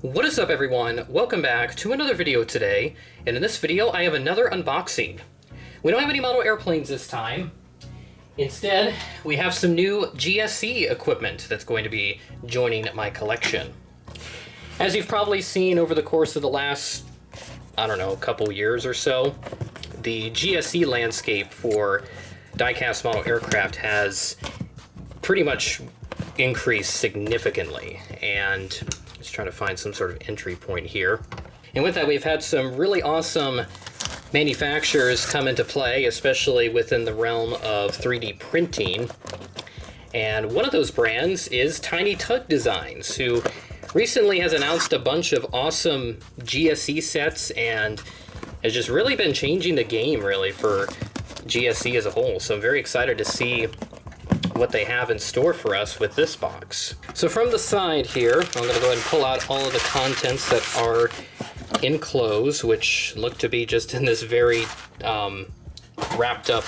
What is up, everyone? Welcome back to another video today, and in this video I have another unboxing. We don't have any model airplanes this time. Instead, we have some new GSE equipment that's going to be joining my collection. As you've probably seen over the course of the last, I don't know, couple years or so, the GSE landscape for die-cast model aircraft has pretty much increased significantly, and just trying to find some sort of entry point here. And with that, we've had some really awesome manufacturers come into play, especially within the realm of 3D printing. And one of those brands is Tiny Tug Designs, who recently has announced a bunch of awesome GSE sets and has just really been changing the game, really, for GSE as a whole. So I'm very excited to see what they have in store for us with this box. So from the side here, I'm going to go ahead and pull out all of the contents that are enclosed, which look to be just in this very wrapped up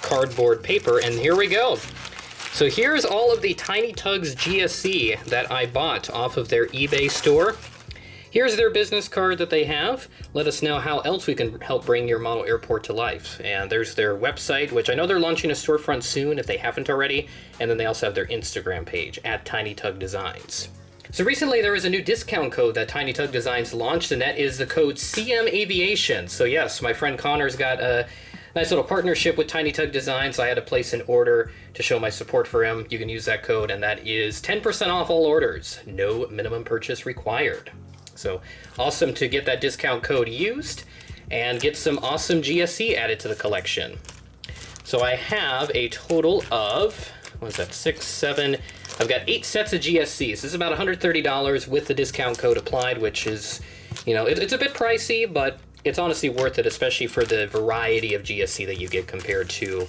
cardboard paper. And here we go. So here's all of the Tiny Tugs GSE that I bought off of their eBay store. Here's their business card that they have. Let us know how else we can help bring your model airport to life. And there's their website, which I know they're launching a storefront soon if they haven't already. And then they also have their Instagram page, @TinyTugDesigns. So recently there was a new discount code that Tiny Tug Designs launched, and that is the code CMAviation. So yes, my friend Connor's got a nice little partnership with Tiny Tug Designs. So I had to place an order to show my support for him. You can use that code, and that is 10% off all orders. No minimum purchase required. So awesome to get that discount code used and get some awesome GSE added to the collection. So I have a total of, what is that, 6, 7, I've got 8 sets of GSEs. This is about $130 with the discount code applied, which is, you know, it's a bit pricey, but it's honestly worth it, especially for the variety of GSE that you get compared to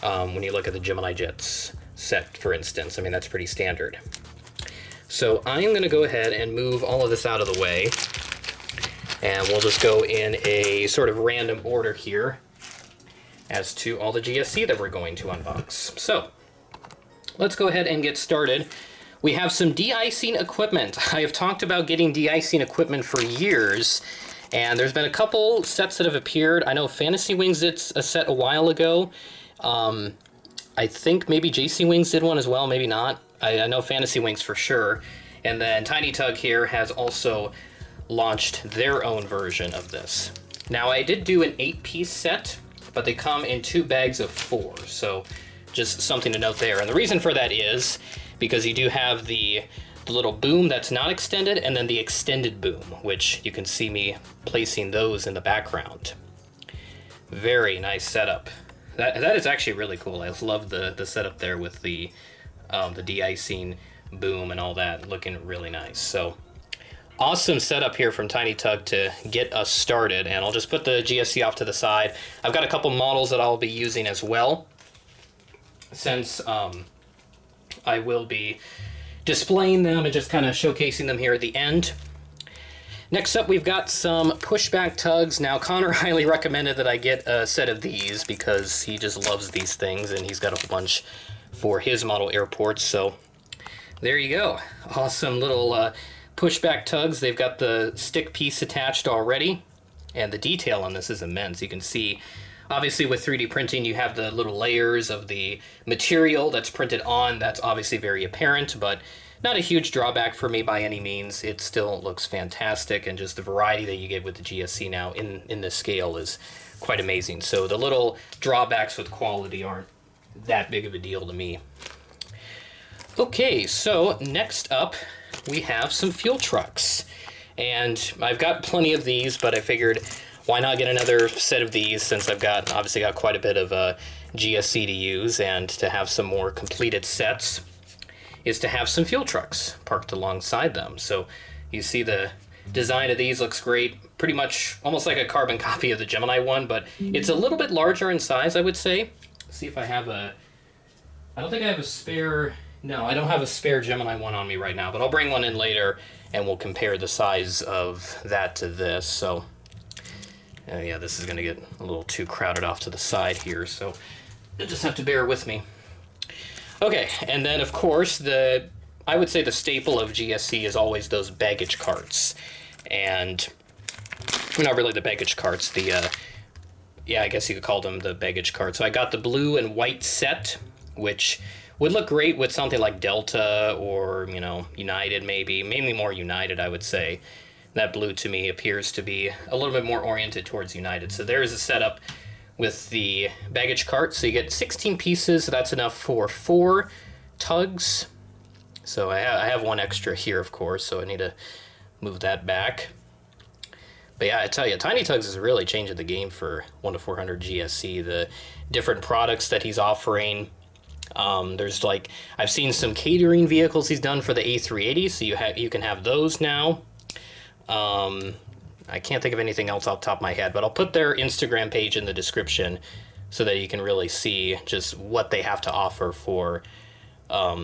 when you look at the Gemini Jets set, for instance. I mean, that's pretty standard. So I am going to go ahead and move all of this out of the way, and we'll just go in a sort of random order here as to all the GSE that we're going to unbox. So let's go ahead and get started. We have some de-icing equipment. I have talked about getting de-icing equipment for years, and there's been a couple sets that have appeared. I know Fantasy Wings did a set a while ago. I think maybe JC Wings did one as well, maybe not. I know Fantasy Wings for sure. And then Tiny Tug here has also launched their own version of this. Now, I did do an 8-piece set, but they come in 2 bags of 4. So just something to note there. And the reason for that is because you do have the little boom that's not extended, and then the extended boom, which you can see me placing those in the background. Very nice setup. That is actually really cool. I love the setup there with the de-icing boom and all that, looking really nice. So awesome setup here from Tiny Tug to get us started, and I'll just put the GSE off to the side. I've got a couple models that I'll be using as well, since I will be displaying them and just kind of showcasing them here at the end. Next up, we've got some pushback tugs. Now, Connor highly recommended that I get a set of these because he just loves these things, and he's got a whole bunch for his model airports. So there you go. Awesome little pushback tugs. They've got the stick piece attached already, and the detail on this is immense. You can see, obviously with 3D printing, you have the little layers of the material that's printed on. That's obviously very apparent, but not a huge drawback for me by any means. It still looks fantastic, and just the variety that you get with the GSE now in this scale is quite amazing. So the little drawbacks with quality aren't that big of a deal to me. Okay, so next up we have some fuel trucks, and I've got plenty of these, but I figured why not get another set of these, since I've obviously got quite a bit of GSE to use, and to have some more completed sets is to have some fuel trucks parked alongside them. So you see the design of these looks great, pretty much almost like a carbon copy of the Gemini one, but it's a little bit larger in size, I would say. See if I have I don't think I have a spare, no, I don't have a spare Gemini one on me right now, but I'll bring one in later and we'll compare the size of that to this. So yeah, this is gonna get a little too crowded off to the side here, so you'll just have to bear with me. Okay, and then of course the I would say the staple of GSE is always those baggage carts. And, not really the baggage carts, the, yeah, I guess you could call them the baggage carts. So I got the blue and white set, which would look great with something like Delta or, you know, United maybe. Mainly more United, I would say. That blue to me appears to be a little bit more oriented towards United. So there's a setup with the baggage cart. So you get 16 pieces. So that's enough for 4 tugs. So I have one extra here, of course, so I need to move that back. But yeah, I tell you, Tiny Tugs is really changing the game for 1-400 GSE. The different products that he's offering. There's like, I've seen some catering vehicles he's done for the A380, so you can have those now. I can't think of anything else off the top of my head, but I'll put their Instagram page in the description so that you can really see just what they have to offer for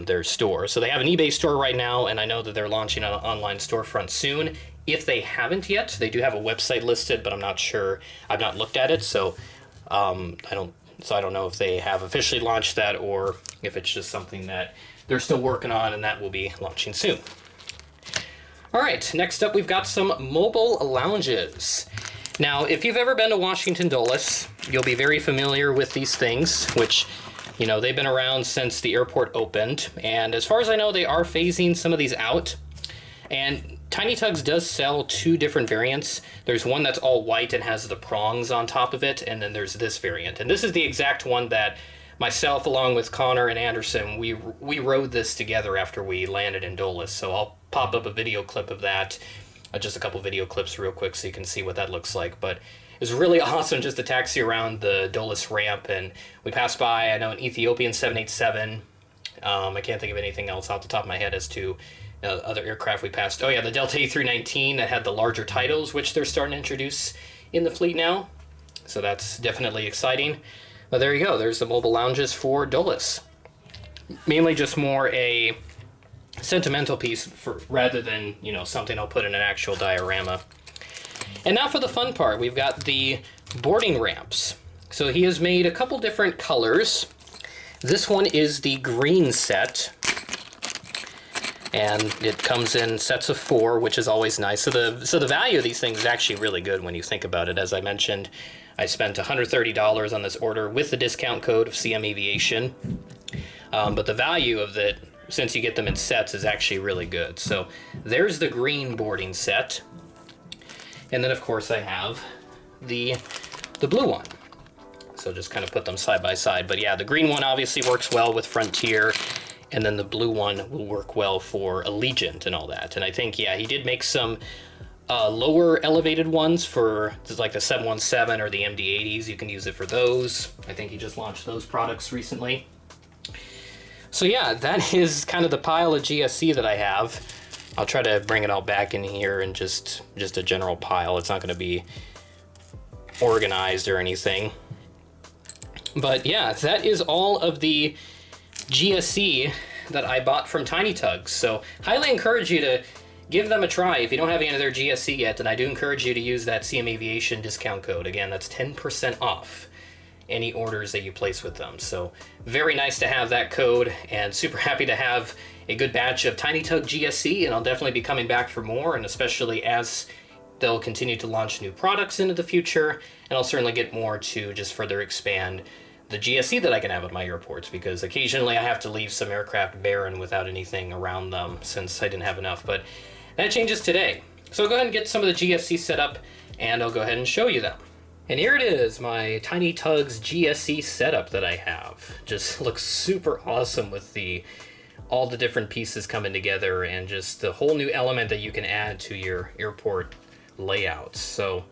their store. So they have an eBay store right now, and I know that they're launching an online storefront soon. If they haven't yet, they do have a website listed, but I'm not sure. I've not looked at it, so I don't know if they have officially launched that or if it's just something that they're still working on, and that will be launching soon. All right, next up we've got some mobile lounges. Now, if you've ever been to Washington Dulles, you'll be very familiar with these things, which, you know, they've been around since the airport opened. And as far as I know, they are phasing some of these out. And Tiny Tugs does sell 2 different variants. There's one that's all white and has the prongs on top of it, and then there's this variant. And this is the exact one that myself, along with Connor and Anderson, we rode this together after we landed in Dulles. So I'll pop up a video clip of that, just a couple video clips real quick so you can see what that looks like. But it was really awesome just to taxi around the Dulles ramp, and we passed by, I know, an Ethiopian 787. I can't think of anything else off the top of my head as to other aircraft we passed. Oh yeah, the Delta A319 that had the larger titles, which they're starting to introduce in the fleet now. So that's definitely exciting. But there you go, there's the mobile lounges for Dulles. Mainly just more a sentimental piece rather than, you know, something I'll put in an actual diorama. And now for the fun part, we've got the boarding ramps. So he has made a couple different colors. This one is the green set, and it comes in sets of 4, which is always nice. So the value of these things is actually really good when you think about it. As I mentioned, I spent $130 on this order with the discount code of CM Aviation. But the value of it, since you get them in sets, is actually really good. So there's the green boarding set. And then, of course, I have the blue one. So just kind of put them side by side. But yeah, the green one obviously works well with Frontier, and then the blue one will work well for Allegiant and all that. And I think, yeah, he did make some lower elevated ones for like the 717 or the MD-80s. You can use it for those. I think he just launched those products recently. So yeah, that is kind of the pile of GSC that I have. I'll try to bring it all back in here in just a general pile. It's not going to be organized or anything. But yeah, that is all of the GSC that I bought from Tiny Tugs. So highly encourage you to give them a try if you don't have any of their GSC yet, and I do encourage you to use that CM Aviation discount code. Again, that's 10% off any orders that you place with them. So very nice to have that code, and super happy to have a good batch of Tiny Tug GSC, and I'll definitely be coming back for more, and especially as they'll continue to launch new products into the future, and I'll certainly get more to just further expand the GSC that I can have at my airports, because occasionally I have to leave some aircraft barren without anything around them since I didn't have enough, but that changes today. So I'll go ahead and get some of the GSC set up, and I'll go ahead and show you them. And here it is, my Tiny Tugs GSC setup that I have. Just looks super awesome with all the different pieces coming together, and just the whole new element that you can add to your airport layouts. So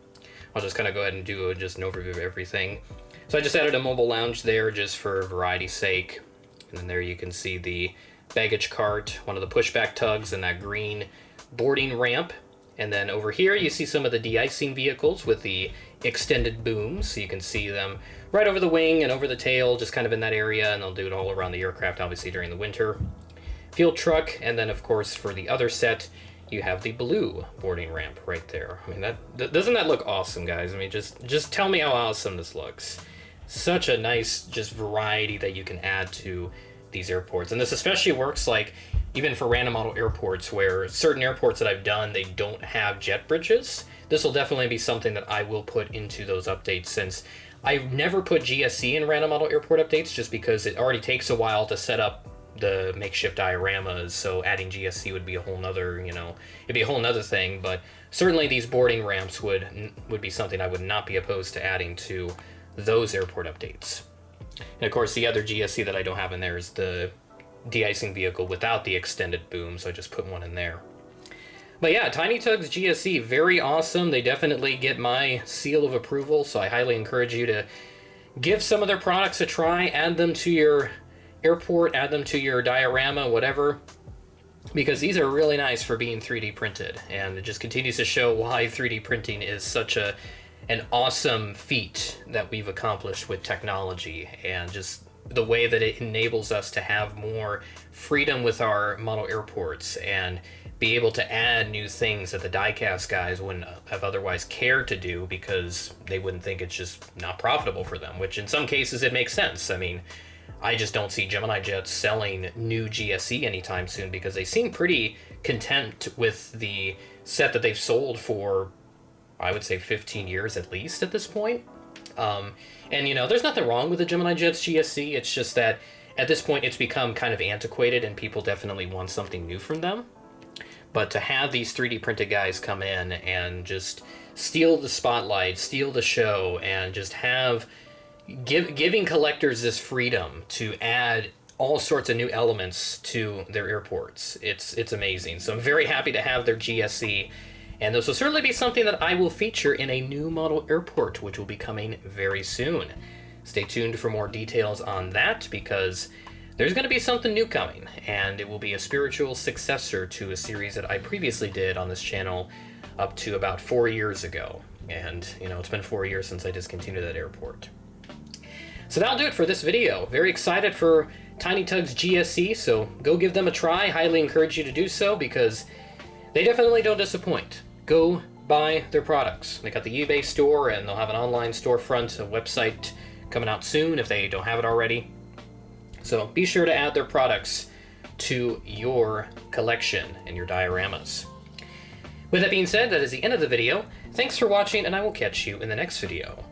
I'll just kind of go ahead and do just an overview of everything. So I just added a mobile lounge there just for variety's sake. And then there you can see the baggage cart, one of the pushback tugs, and that green boarding ramp. And then over here you see some of the de-icing vehicles with the extended booms, so you can see them right over the wing and over the tail, just kind of in that area, and they'll do it all around the aircraft, obviously during the winter. Field truck, and then of course for the other set, you have the blue boarding ramp right there. I mean, doesn't that look awesome, guys? I mean, just tell me how awesome this looks. Such a nice just variety that you can add to these airports. And this especially works like even for random model airports where certain airports that I've done, they don't have jet bridges. This will definitely be something that I will put into those updates, since I've never put GSE in random model airport updates just because it already takes a while to set up the makeshift dioramas, so adding GSE would be a whole nother, it'd be a whole nother thing. But certainly these boarding ramps would be something I would not be opposed to adding to those airport updates. And of course, the other GSE that I don't have in there is the de-icing vehicle without the extended boom, so I just put one in there. But yeah, Tiny Tug's GSE, very awesome. They definitely get my seal of approval, so I highly encourage you to give some of their products a try, add them to your airport, add them to your diorama, whatever, because these are really nice for being 3D printed, and it just continues to show why 3D printing is such an awesome feat that we've accomplished with technology, and just the way that it enables us to have more freedom with our model airports and be able to add new things that the diecast guys wouldn't have otherwise cared to do because they wouldn't think it's just not profitable for them, which in some cases it makes sense. I mean, I just don't see Gemini Jets selling new GSE anytime soon because they seem pretty content with the set that they've sold for, I would say, 15 years at least at this point. And, there's nothing wrong with the Gemini Jets GSE. It's just that at this point it's become kind of antiquated and people definitely want something new from them. But to have these 3D printed guys come in and just steal the spotlight, steal the show, and just have giving collectors this freedom to add all sorts of new elements to their airports. It's amazing. So I'm very happy to have their GSE, and this will certainly be something that I will feature in a new model airport, which will be coming very soon. Stay tuned for more details on that, because there's going to be something new coming, and it will be a spiritual successor to a series that I previously did on this channel up to about 4 years ago. And, it's been 4 years since I discontinued that airport. So that'll do it for this video. Very excited for Tiny Tug's GSE, so go give them a try. Highly encourage you to do so because they definitely don't disappoint. Go buy their products. They got the eBay store, and they'll have an online storefront, a website coming out soon if they don't have it already. So be sure to add their products to your collection and your dioramas. With that being said, that is the end of the video. Thanks for watching, and I will catch you in the next video.